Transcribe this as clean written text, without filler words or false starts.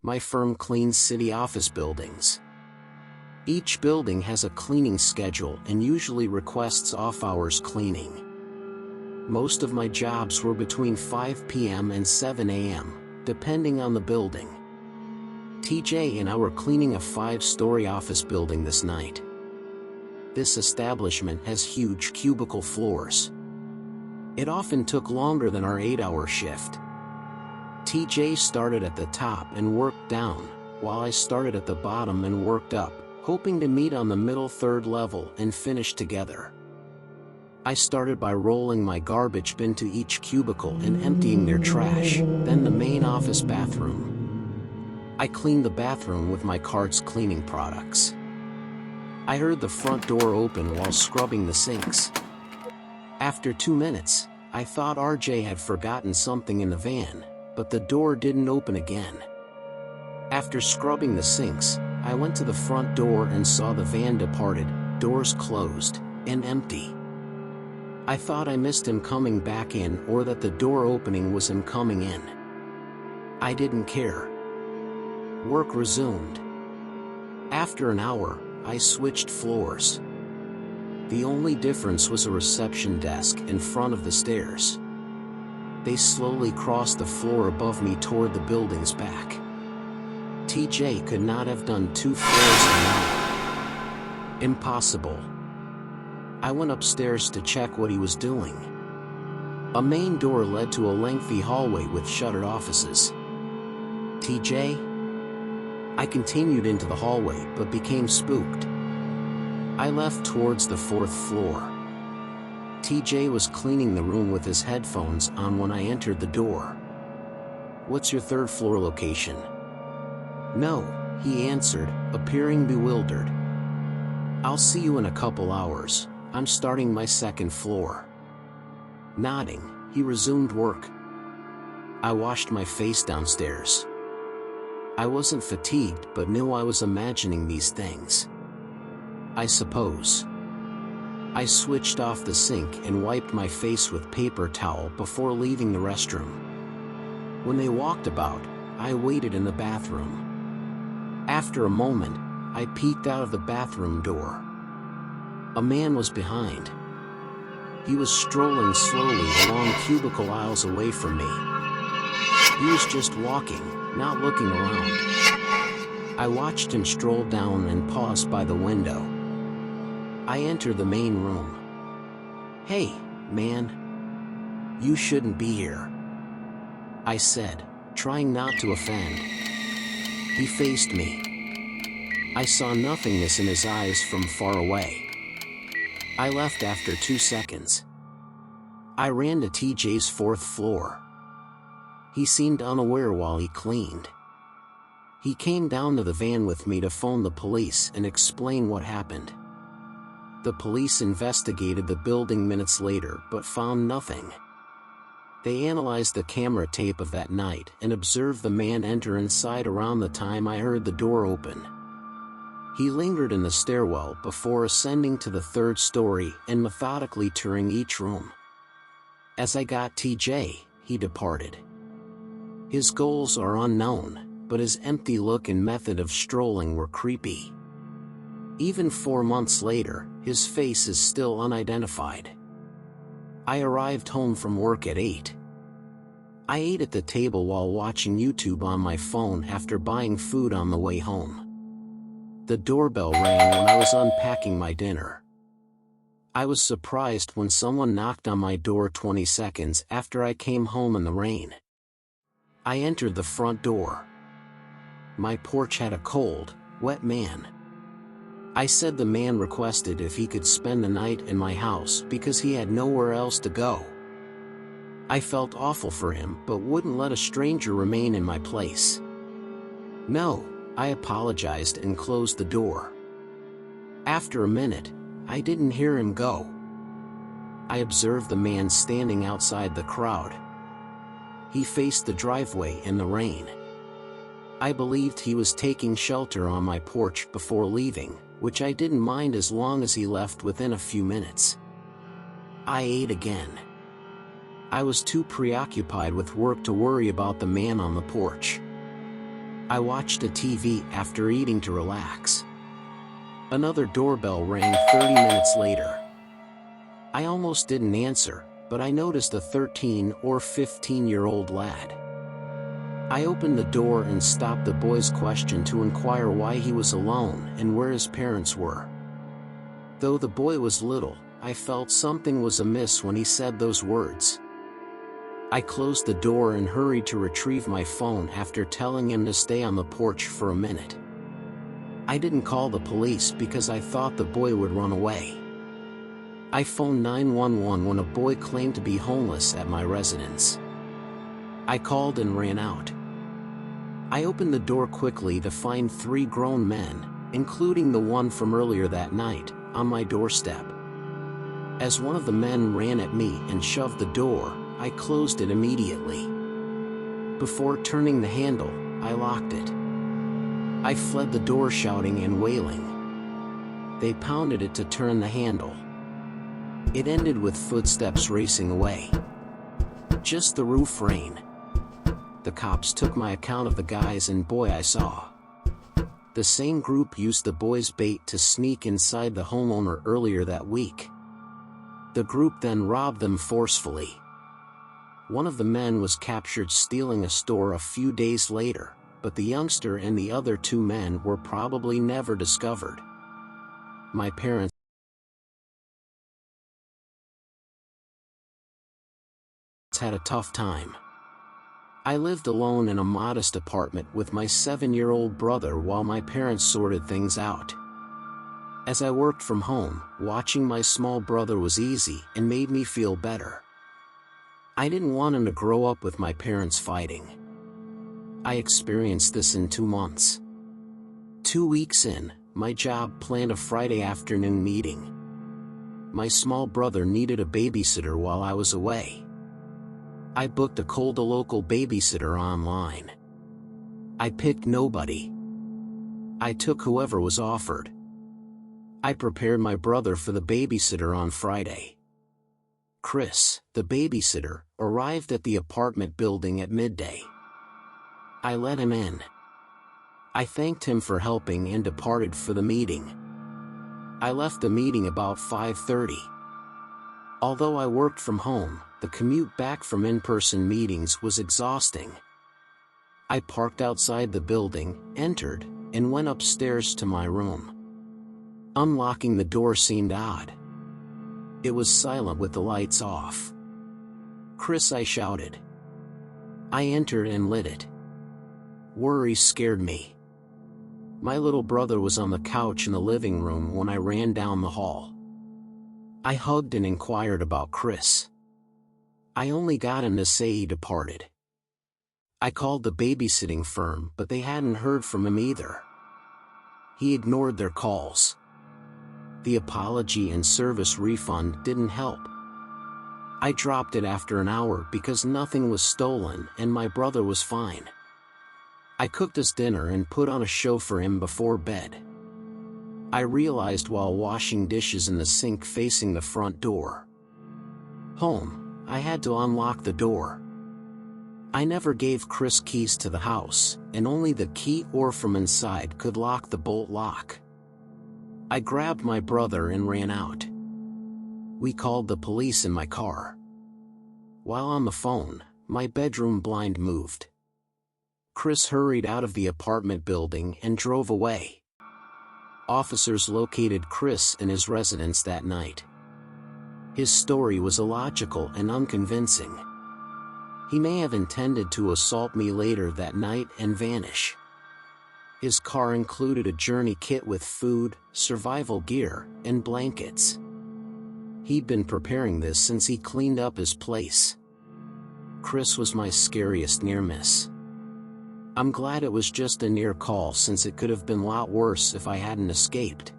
My firm cleans city office buildings. Each building has a cleaning schedule and usually requests off-hours cleaning. Most of my jobs were between 5 p.m. and 7 a.m., depending on the building. TJ and I were cleaning a 5-story office building this night. This establishment has huge cubicle floors. It often took longer than our 8-hour shift. TJ started at the top and worked down, while I started at the bottom and worked up, hoping to meet on the middle 3rd level and finish together. I started by rolling my garbage bin to each cubicle and emptying their trash, then the main office bathroom. I cleaned the bathroom with my cart's cleaning products. I heard the front door open while scrubbing the sinks. After 2 minutes, I thought RJ had forgotten something in the van, but the door didn't open again. After scrubbing the sinks, I went to the front door and saw the van departed, doors closed, and empty. I thought I missed him coming back in or that the door opening was him coming in. I didn't care. Work resumed. After an hour, I switched floors. The only difference was a reception desk in front of the stairs. They slowly crossed the floor above me toward the building's back. TJ could not have done 2 floors in an hour. Impossible. I went upstairs to check what he was doing. A main door led to a lengthy hallway with shuttered offices. TJ? I continued into the hallway but became spooked. I left towards the 4th floor. TJ was cleaning the room with his headphones on when I entered the door. "What's your 3rd floor location?" "No," he answered, appearing bewildered. "I'll see you in a couple hours. I'm starting my 2nd floor." Nodding, he resumed work. I washed my face downstairs. I wasn't fatigued but knew I was imagining these things. I suppose. I switched off the sink and wiped my face with paper towel before leaving the restroom. When they walked about, I waited in the bathroom. After a moment, I peeked out of the bathroom door. A man was behind. He was strolling slowly along cubicle aisles away from me. He was just walking, not looking around. I watched him stroll down and pause by the window. I entered the main room. "Hey, man. You shouldn't be here," I said, trying not to offend. He faced me. I saw nothingness in his eyes from far away. I left after 2 seconds. I ran to TJ's 4th floor. He seemed unaware while he cleaned. He came down to the van with me to phone the police and explain what happened. The police investigated the building minutes later but found nothing. They analyzed the camera tape of that night and observed the man enter inside around the time I heard the door open. He lingered in the stairwell before ascending to the 3rd story and methodically touring each room. As I got TJ, he departed. His goals are unknown, but his empty look and method of strolling were creepy. Even 4 months later, his face is still unidentified. I arrived home from work at 8. I ate at the table while watching YouTube on my phone after buying food on the way home. The doorbell rang when I was unpacking my dinner. I was surprised when someone knocked on my door 20 seconds after I came home in the rain. I entered the front door. My porch had a cold, wet man. I said the man requested if he could spend the night in my house because he had nowhere else to go. I felt awful for him but wouldn't let a stranger remain in my place. "No," I apologized and closed the door. After a minute, I didn't hear him go. I observed the man standing outside the crowd. He faced the driveway in the rain. I believed he was taking shelter on my porch before leaving, which I didn't mind as long as he left within a few minutes. I ate again. I was too preoccupied with work to worry about the man on the porch. I watched a TV after eating to relax. Another doorbell rang 30 minutes later. I almost didn't answer, but I noticed a 13 or 15-year-old lad. I opened the door and stopped the boy's question to inquire why he was alone and where his parents were. Though the boy was little, I felt something was amiss when he said those words. I closed the door and hurried to retrieve my phone after telling him to stay on the porch for a minute. I didn't call the police because I thought the boy would run away. I phoned 911 when a boy claimed to be homeless at my residence. I called and ran out. I opened the door quickly to find 3 grown men, including the one from earlier that night, on my doorstep. As one of the men ran at me and shoved the door, I closed it immediately. Before turning the handle, I locked it. I fled the door shouting and wailing. They pounded it to turn the handle. It ended with footsteps racing away. Just the roof rain. The cops took my account of the guys and boy I saw. The same group used the boy's bait to sneak inside the homeowner earlier that week. The group then robbed them forcefully. One of the men was captured stealing a store a few days later, but the youngster and the other 2 men were probably never discovered. My parents had a tough time. I lived alone in a modest apartment with my 7-year-old brother while my parents sorted things out. As I worked from home, watching my small brother was easy and made me feel better. I didn't want him to grow up with my parents fighting. I experienced this in 2 months. 2 weeks in, my job planned a Friday afternoon meeting. My small brother needed a babysitter while I was away. I booked a local babysitter online. I picked nobody. I took whoever was offered. I prepared my brother for the babysitter on Friday. Chris, the babysitter, arrived at the apartment building at midday. I let him in. I thanked him for helping and departed for the meeting. I left the meeting about 5:30. Although I worked from home, the commute back from in-person meetings was exhausting. I parked outside the building, entered, and went upstairs to my room. Unlocking the door seemed odd. It was silent with the lights off. "Chris," I shouted. I entered and lit it. Worry scared me. My little brother was on the couch in the living room when I ran down the hall. I hugged and inquired about Chris. I only got him to say he departed. I called the babysitting firm, but they hadn't heard from him either. He ignored their calls. The apology and service refund didn't help. I dropped it after an hour because nothing was stolen and my brother was fine. I cooked us dinner and put on a show for him before bed. I realized while washing dishes in the sink facing the front door. Home, I had to unlock the door. I never gave Chris keys to the house, and only the key or from inside could lock the bolt lock. I grabbed my brother and ran out. We called the police in my car. While on the phone, my bedroom blind moved. Chris hurried out of the apartment building and drove away. Officers located Chris in his residence that night. His story was illogical and unconvincing. He may have intended to assault me later that night and vanish. His car included a journey kit with food, survival gear, and blankets. He'd been preparing this since he cleaned up his place. Chris was my scariest near miss. I'm glad it was just a near call since it could have been a lot worse if I hadn't escaped.